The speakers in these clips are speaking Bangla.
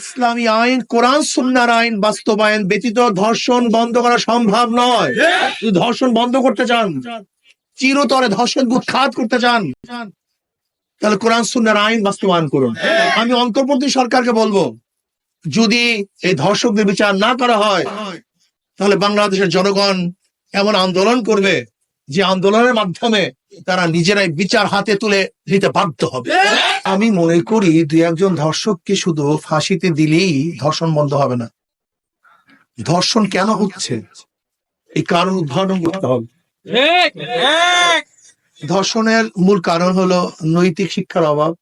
ইসলামী আইন, কোরআন সুন্নাহর আইন বাস্তবায়ন ব্যতীত ধর্ষণ বন্ধ করা সম্ভব নয়। যদি ধর্ষণ বন্ধ করতে চান, চিরতরে ধর্ষণ উৎখাত করতে চান, তাহলে কোরআন সুন্নাহর আইন বাস্তবায়ন করুন। আমি অন্তর্বর্তী সরকারকে বলবো, যদি এই ধর্ষকদের বিচার না করা হয়, তাহলে বাংলাদেশের জনগণ এমন আন্দোলন করবে যে আন্দোলনের মাধ্যমে তারা নিজেরাই বিচার হাতে তুলে নিতে বাধ্য হবে। আমি মনে করি দুই একজন ধর্ষককে শুধু ফাঁসিতে দিলেই ধর্ষণ বন্ধ হবে না। ধর্ষণ কেন হচ্ছে এই কারণ উদ্ঘাটন করতে হবে। ধর্ষণের মূল কারণ হলো নৈতিক শিক্ষার অভাব,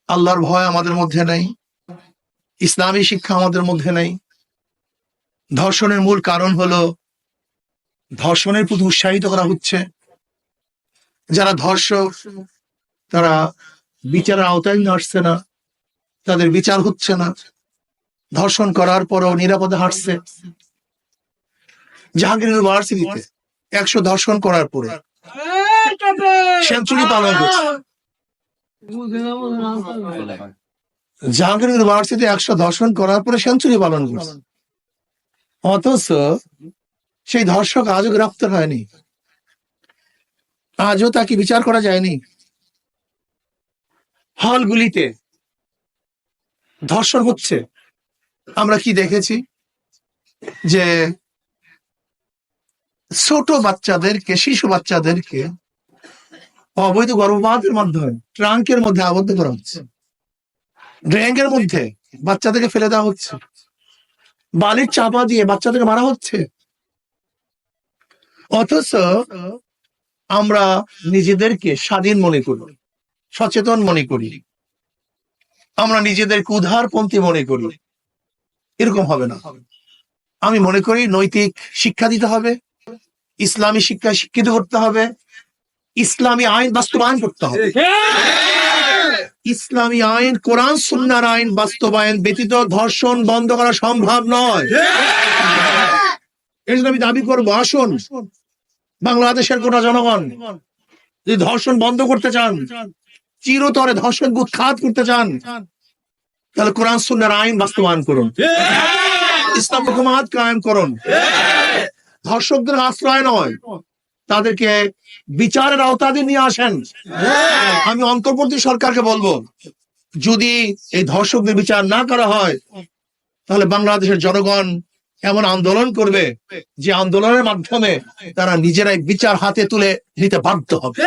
আল্লাহর ভয় আমাদের মধ্যে নেই, ইসলামী শিক্ষা আমাদের মধ্যে নেই। ধর্ষণের মূল কারণ হলো ধর্ষণের প্রতি উৎসাহিত করা হচ্ছে। যারা ধর্ষক তারা বিচারের আওতায় আসছে না, তাদের বিচার হচ্ছে না, ধর্ষণ করার পরও নিরাপদে হাঁটছে। জাহাঙ্গীর ইউনিভার্সিটিতে 100 ধর্ষণ করার পরে সেঞ্চুরি পালন করছে। জাহাঙ্গীর ইউনিভার্সিটি 100 ধর্ষণ করার পরে সেঞ্চুরি পালন করছে, অথচ সেই ধর্ষক আজও গ্রেফতার হয়নি, আজও তাকে বিচার করা যায়নি। হলগুলিতে ধর্ষণ হচ্ছে, আমরা কি দেখেছি যে ছোট বাচ্চাদেরকে, শিশু বাচ্চাদেরকে অবৈধ গর্ভপাতের মাধ্যমে ট্রাঙ্কের মধ্যে আবদ্ধ করা হচ্ছে, ড্রেনের মধ্যে বাচ্চাদেরকে ফেলে দেওয়া হচ্ছে, বালির চাপা দিয়ে বাচ্চাদেরকে মারা হচ্ছে। অথচ আমরা নিজেদেরকে স্বাধীন মনে করি, সচেতন মনে করি, আমরা নিজেদেরকে উদারপন্থী মনে করি। এরকম হবে না। আমি মনে করি নৈতিক শিক্ষা দিতে হবে, ইসলামী শিক্ষায় শিক্ষিত করতে হবে, ইসলামী আইন বাস্তবায়ন করতে হবে। ইসলামী আইন, কোরআন সুন্নাহর আইন বাস্তবায়ন ব্যতীত ধর্ষণ বন্ধ করা সম্ভব নয়। এই জন্য আমি দাবি করবো, আসুন বাংলাদেশের গোটা জনগণ যদি ধর্ষণ বন্ধ করতে চান, চিরতরে ধর্ষণ উৎখাত করতে চান, তাহলে কোরআন সুন্নাহর আইন বাস্তবায়ন করুন, ইসলাম হুকুমাত কায়েম করুন। ধর্ষকদের আশ্রয় নয়, তাদেরকে বিচারের আওতায় নিয়ে আসেন। আমি অন্তর্বর্তী সরকারকে বলবো, যদি এই ধর্ষকদের বিচার না করা হয়, তাহলে বাংলাদেশের জনগণ এমন আন্দোলন করবে যে আন্দোলনের মাধ্যমে তারা নিজেরাই বিচার হাতে তুলে নিতে বাধ্য হবে।